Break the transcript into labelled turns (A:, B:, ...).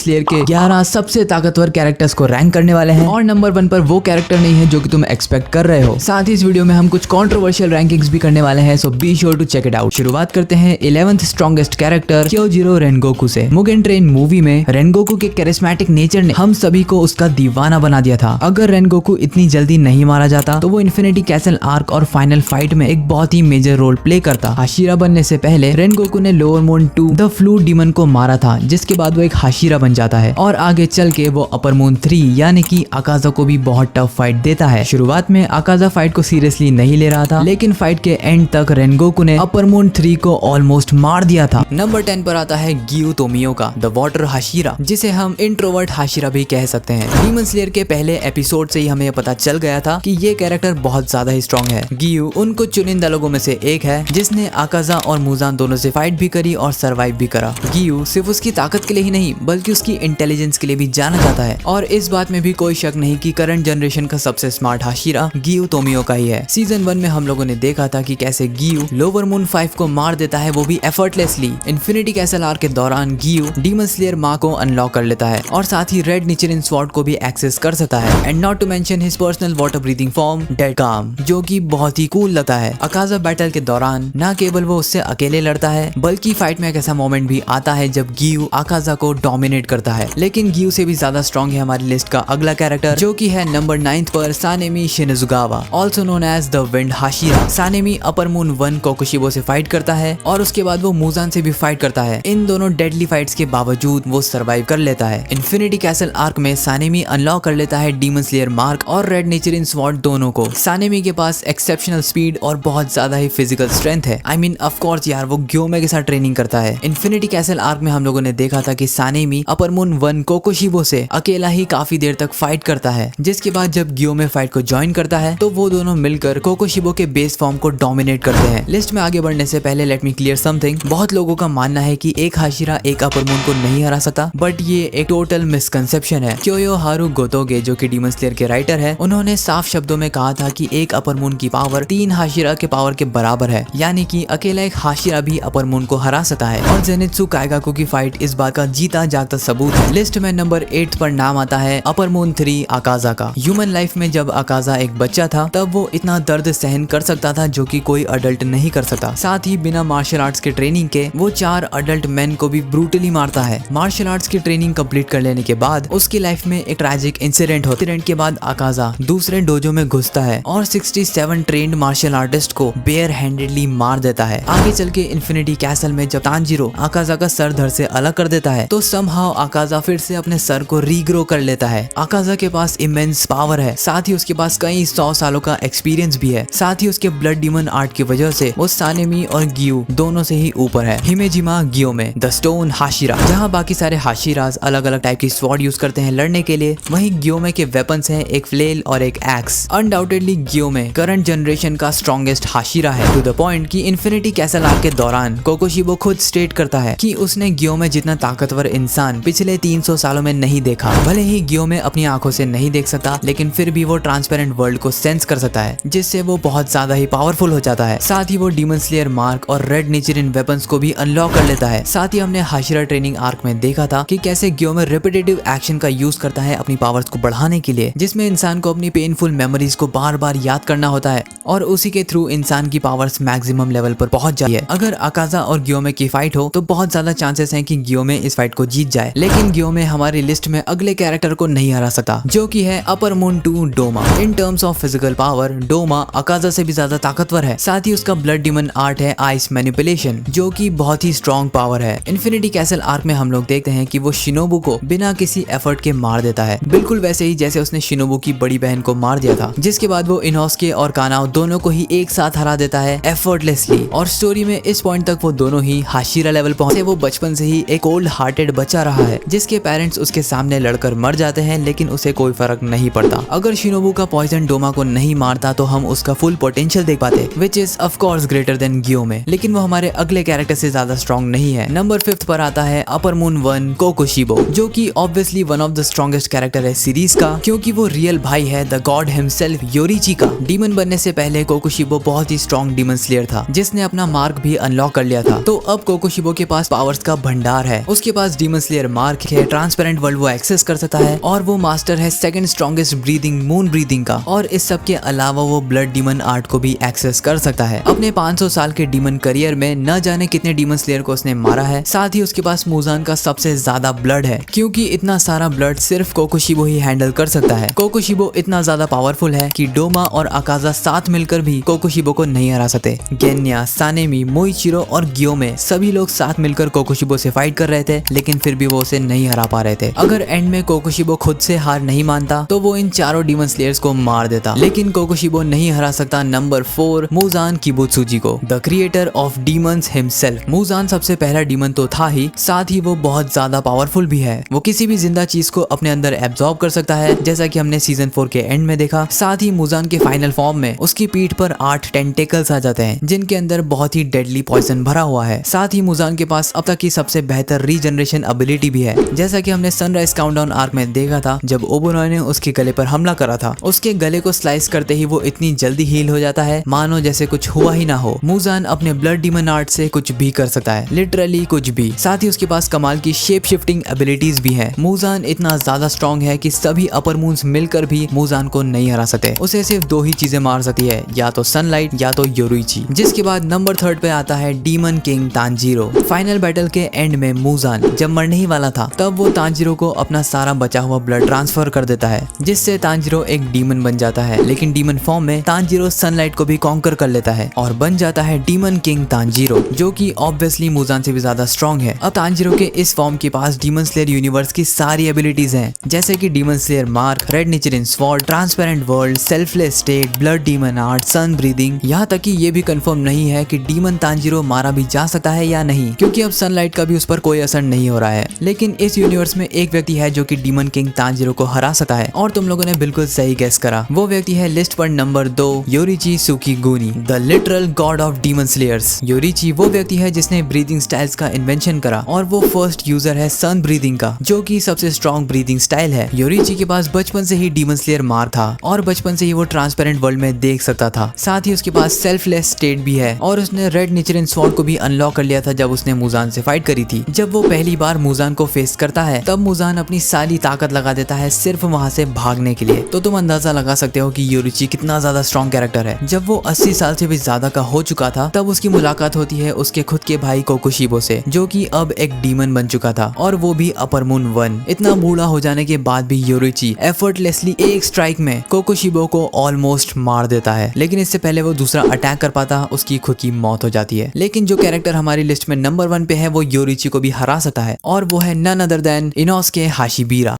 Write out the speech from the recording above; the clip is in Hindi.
A: स्लेयर के 11 सबसे ताकतवर कैरेक्टर्स को रैंक करने वाले हैं और नंबर 1 पर वो कैरेक्टर नहीं है जो कि तुम एक्सपेक्ट कर रहे हो। साथ ही इस वीडियो में हम कुछ कंट्रोवर्शियल रैंकिंग्स भी करने वाले हैं, so be sure to check it out. शुरुआत करते हैं 11th strongest character Kyojuro Rengoku से। मुगेन ट्रेन मूवी में रेनगोकू के कैरिस्मेटिक नेचर ने हम सभी को उसका दीवाना बना दिया था। अगर रेनगोकू इतनी जल्दी नहीं मारा जाता तो वो इन्फिनिटी कैसल आर्क और फाइनल फाइट में एक बहुत ही मेजर रोल प्ले करता। हाशिरा बनने से पहले रेनगोकू ने lower moon 2 the flu demon को मारा था, जिसके बाद वो एक हाशिरा बन जाता है और आगे चल के वो अपर मून 3 यानी कि अकाजा को भी बहुत टफ फाइट देता है। शुरुआत में अकाजा फाइट को सीरियसली नहीं ले रहा था, लेकिन फाइट के एंड तक रेनगोकू ने अपर मून 3 को ऑलमोस्ट मार दिया था। नंबर 10 पर आता है गियू तोमियो का द वाटर हाशिरा, जिसे हम इंट्रोवर्ट हाशिरा भी कह सकते हैं। डीमन स्लेयर के पहले एपिसोड से ही हमें यह पता चल गया था कि ये कैरेक्टर बहुत ज्यादा ही स्ट्रॉन्ग है। गियू उन कुछ चुनिंदा लोगों में से एक है जिसने अकाजा और मुजान दोनों से फाइट भी करी और सरवाइव भी करा। गियू सिर्फ उसकी ताकत के लिए ही नहीं बल्कि उसकी इंटेलिजेंस के लिए भी जाना जाता है और इस बात में भी कोई शक नहीं कि करंट जनरेशन का सबसे स्मार्ट हाशिरा गियू तोमियो का ही है। सीजन 1 में हम लोगों ने देखा था कि कैसे गियू लोअर मून 5 को मार देता है, वो भी एफर्टलेसली। इन्फिनिटी कैसल आर्क के दौरान गियू डीमन स्लेयर माँ को अनलॉक कर लेता है और साथ ही रेड निचरिन स्वॉर्ड को भी एक्सेस कर सकता है। And not to mention his personal water breathing form dead काम, जो कि बहुत ही कूल लगता है। अकाजा बैटल के दौरान न केवल वो उससे अकेले लड़ता है बल्कि फाइट में एक ऐसा मोमेंट भी आता है जब गियू अकाजा को डोमिनेट करता है। लेकिन गियू से भी ज्यादा स्ट्रॉन्ग है हमारी लिस्ट का अगला कैरेक्टर, जो कि है नंबर 9 पर Sanemi Shinazugawa, also known as the wind Hashira. Sanemi upper moon 1 Kokushibo से फाइट करता है और उसके बाद वो मुजान से भी फाइट करता है। इन दोनों डेडली फाइट्स के बावजूद वो सरवाइव कर लेता है। इन्फिनिटी कैसल आर्क में सानेमी अनलॉक कर लेता है डीमन स्लेयर मार्क और रेड नेचरिन स्वॉर्ड दोनों को। सानेमी के पास एक्सेप्शनल स्पीड और बहुत ज्यादा ही फिजिकल स्ट्रेंथ है। आई मीन ऑफ कोर्स यार, वो ग्योमे के साथ ट्रेनिंग करता है। इन्फिनिटी कैसल आर्क में हम लोगों ने देखा था कि सानेमी अपर मून 1 कोकुशिबो से अकेला ही काफी देर तक फाइट करता है, जिसके बाद जब ग्योमे फाइट को ज्वाइन करता है तो वो दोनों मिलकर कोकुशिबो के बेस फॉर्म को डोमिनेट करते हैं। लिस्ट में आगे बढ़ने से पहले लेट मी क्लियर समथिंग। बहुत लोगों का मानना है कि एक हाशिरा एक अपर मून को नहीं हरा सकता, बट ये एक टोटल मिसकंसेप्शन है। क्योयोहारू गोतोगे जो कि डीमन स्लेयर के राइटर है, उन्होंने साफ शब्दों में कहा था कि एक अपर मून की पावर 3 हाशिरा के पावर के बराबर है, यानी कि अकेला एक हाशिरा भी अपर मून को हरा सकता है। और जेनित्सु काइगाकू की फाइट इस बात का जीता जागता सबूत है। लिस्ट में नंबर 8 पर नाम आता है अपर मून 3 अकाजा का। ह्यूमन लाइफ में जब अकाजा एक बच्चा था तब वो इतना दर्द सहन कर सकता था जो कि कोई अडल्ट नहीं कर सकता। साथ ही बिना मार्शल आर्ट्स के ट्रेनिंग के वो 4 अडल्ट मैन को भी ब्रूटली मारता है। मार्शल आर्ट्स की ट्रेनिंग कंप्लीट कर लेने के बाद उसकी लाइफ में एक ट्रैजिक इंसिडेंट होता है। इंसिडेंट के बाद अकाजा दूसरे डोजो में घुसता है और 67 ट्रेंड मार्शल आर्टिस्ट को बेयर हैंडेडली मार देता है। आगे चल के इन्फिनिटी कैसल में जब तांजीरो अकाजा का सर धड़ से अलग कर देता है तो समहाउ अकाजा फिर से अपने सर को रीग्रो कर लेता है। अकाजा के पास इमेंस पावर है, साथ ही उसके पास कई 100 सालों का एक्सपीरियंस भी है। साथ ही उसके ब्लड डीमन आर्ट की वजह से वो सानेमी और गियू दोनों से ही ऊपर है। हिमेजिमा गियोमे द स्टोन हाशिरा, जहाँ बाकी सारे हाशिराज अलग अलग टाइप की स्वॉर्ड यूज करते हैं लड़ने के लिए, वहीं गियोमे के वेपन्स हैं एक फ्लेल और एक एक्स। अनडाउटेडली गियोमे करंट जनरेशन का स्ट्रॉन्गेस्ट हाशिरा है, टू द पॉइंट कि इन्फिनिटी कैसल आर्क के दौरान कोकोशिबो खुद स्टेट करता है कि उसने गियोमे जितना ताकतवर इंसान पिछले 300 सालों में नहीं देखा। भले ही गियोमे अपनी आंखों से नहीं देख सकता, लेकिन फिर भी वो ट्रांसपेरेंट वर्ल्ड को सेंस कर सकता है, जिससे वो बहुत ज्यादा ही पावरफुल हो जाता है। साथ ही वो डीमन स्लेयर मार्क और रेड नेचरिन वेपन्स को भी अनलॉक कर लेता है। साथ ही हमने हाशिरा ट्रेनिंग आर्क में देखा था कि कैसे गियोमे रिपीटेटिव एक्शन का यूज करता है अपनी पावर्स को बढ़ाने के लिए, जिसमें इंसान को अपनी पेनफुल मेमोरीज को बार बार याद करना होता है और उसी के थ्रू इंसान की पावर्स मैक्सिमम लेवल पर पहुंच जाती है। अगर अकाजा और गियोमे की फाइट हो तो बहुत ज्यादा चांसेस हैं कि गियोमे इस फाइट को जीत जाए, लेकिन गियोमे हमारी लिस्ट में अगले कैरेक्टर को नहीं हरा सकता, जो कि है upper moon 2 Doma. In terms of physical power Doma Akaza से भी ज्यादा ताकतवर है। साथ ही उसका ब्लड डीमन आर्ट है आइस मैनिपुलेशन, जो कि बहुत ही स्ट्रॉन्ग पावर है। इन्फिनिटी कैसल आर्क में हम लोग देखते हैं कि वो शिनोबु को बिना किसी एफर्ट के मार देता है, बिल्कुल वैसे ही जैसे उसने शिनोबु की बड़ी बहन को मार दिया था, जिसके बाद वो इनोस्के और कानाओ दोनों को ही एक साथ हरा देता है एफर्टलेसली। और स्टोरी में इस पॉइंट तक वो दोनों ही हाशिरा लेवल पहुंचे। वो बचपन से ही एक कोल्ड हार्टेड बच्चा रहा है, जिसके पेरेंट्स उसके सामने लड़कर मर जाते हैं, लेकिन उसे कोई फर्क नहीं पड़ता। अगर शिनोबु का पॉइजन डोमा को नहीं मारता तो हम उसका फुल पोटेंशियल देख पाते, which is of course greater than Gyomei, लेकिन वो हमारे अगले कैरेक्टर से ज्यादा स्ट्रॉन्ग नहीं है। नंबर 5 पर आता है अपर मून 1 कोकोशिबो, जो कि obviously one of the strongest character है सीरीज का, क्योंकि वो रियल भाई है द गॉड हिमसेल्फ योरीची का। डीमन बनने से पहले कोकोशिबो बहुत ही स्ट्रॉन्ग डीमन स्लेयर था, जिसने अपना मार्क भी अनलॉक कर लिया था। तो अब कोकोशिबो के पास पावर्स का भंडार है। उसके पास डीमन स्लेयर मार्क है ट्रांसपेरेंट वर्ल्ड वो एक्सेस कर सकता है, और वो मास्टर है second strongest breathing moon breathing का, और इस सब के अलावा वो ब्लड डीमन आर्ट को भी एक्सेस कर सकता है। अपने 500 साल के डीमन करियर में न जाने कितने डीमन स्लेयर को उसने मारा है। साथ ही उसके पास मुजान का सबसे ज्यादा ब्लड है, क्योंकि इतना सारा ब्लड सिर्फ कोकोशिबो ही हैंडल कर सकता है। कोकोशिबो इतना ज्यादा पावरफुल है कि डोमा और अकाजा साथ मिलकर भी कोकोशिबो को नहीं हरा सकते। गेन्या, सानेमी, मोइचिरो और गियोमे सभी लोग साथ मिलकर कोकोशिबो से फाइट कर रहे थे, लेकिन फिर भी वो उसे नहीं हरा पा रहे थे। अगर एंड में कोकोशिबो खुद से हार नहीं मानता तो वो इन चारों डीमन स्लेयर्स को मार देता, लेकिन कोकोशिबो नहीं हरा सकता नंबर 4 मुजान किबुत्सुजी को, the creator of demons himself. Muzan सबसे पहला डीमन तो था ही, साथ ही वो बहुत ज्यादा पावरफुल भी है। वो किसी भी जिंदा चीज को अपने अंदर एब्जॉर्ब कर सकता है, जैसा कि हमने सीजन 4 के एंड में देखा। साथ ही मुजान के फाइनल फॉर्म में उसकी पीठ पर 8 टेंटेकल्स आ जाते हैं, जिनके अंदर बहुत ही डेडली पॉइजन भरा हुआ है। साथ ही मुजान के पास अब तक की सबसे बेहतर रीजनरेशन एबिलिटी भी है, जैसा कि हमने सनराइज काउंटडाउन आर्क में देखा था। जब ओबेरॉय ने उसके गले पर हमला करा था, उसके गले को स्लाइस करते ही वो इतनी जल्दी हील हो जाता है मानो जैसे कुछ हुआ ही ना हो। मुजान अपने ब्लड डीमन आर्ट से कुछ भी कर सकता है, लिटरली कुछ भी। साथ ही उसके पास कमाल की शेप शिफ्टिंग एबिलिटीज भी है। मुजान इतना ज्यादा स्ट्रॉन्ग है कि सभी अपर मून्स मिलकर भी मुजान को नहीं हरा सकते। उसे सिर्फ 2 ही चीजें मार सकती है, या तो सनलाइट या तो योरुइची। जिसके बाद नंबर 3 पे आता है demon king Tanjiro. Final battle के एंड में मुजान जब मरने ही वाला था, तब वो तांजीरो को अपना सारा बचा हुआ ब्लड ट्रांसफर कर देता है, जिससे तांजीरो एक डीमन बन जाता है। लेकिन डीमन फॉर्म में तांजीरो सनलाइट को भी कॉन्कर कर लेता है और बन जाता है डीमन किंग तांजीरो, जो कि ऑब्वियसली मुजान से भी ज्यादा स्ट्रॉन्ग है। अब तांजीरो के इस फॉर्म के पास डीमन स्लेयर यूनिवर्स की सारी एबिलिटीज हैं, जैसे कि demon slayer mark, red Nichirin sword, transparent world, selfless state, blood demon art, sun breathing. यहाँ तक कि ये भी कंफर्म नहीं है कि डीमन तांजीरो मारा भी जा सकता है या नहीं, क्योंकि अब सनलाइट का भी उस पर कोई असर नहीं हो रहा है। लेकिन इस यूनिवर्स में एक व्यक्ति है जो कि डीमन किंग तांजीरो को हरा सकता है, और तुम लोगों ने बिल्कुल सही गेस करा। वो व्यक्ति है लिस्ट पर number 2 Yoriichi Tsugikuni, the literal god of demon slayers. Yoriichi वो व्यक्ति है जिसने ब्रीदिंग स्टाइल्स का इन्वेंशन करा, और वो फर्स्ट यूजर है सन ब्रीदिंग का, जो कि सबसे स्ट्रॉन्ग ब्रीदिंग स्टाइल है। योरिची के पास बचपन से ही डीमन स्लेयर मार था, और बचपन से ही वो ट्रांसपेरेंट वर्ल्ड में देख सकता था। साथ ही उसके पास सेल्फलेस स्टेट भी है, और उसने रेड निचरिन स्वॉर्ड को भी अनलॉक कर लिया था जब उसने मुजान से फाइट करी थी। जब वो पहली बार मुजान को फेस करता है, तब मुजान अपनी सारी ताकत लगा देता है सिर्फ वहां से भागने के लिए। तो तुम अंदाजा लगा सकते हो कि योरिची कितना ज्यादा स्ट्रॉन्ग कैरेक्टर है। जब वो 80 साल से भी ज्यादा का हो चुका था, तब उसकी मुलाकात होती है उसके खुद के भाई कोकोशिबो से, जो कि अब एक डीमन बन चुका था, और वो भी अपर मून 1। इतना बूढ़ा हो जाने के बाद भी योरिची एफर्टलेसली एक स्ट्राइक में कोकोशिबो को ऑलमोस्ट मार देता है। लेकिन इससे पहले वो दूसरा अटैक कर पाता, उसकी खुद की मौत हो जाती है। लेकिन जो कैरेक्टर हमारी लिस्ट में नंबर 1 पे है, वो योरिची को भी हरा सकता है, और वो है नन अदर देन इनोसुके हाशिबिरा।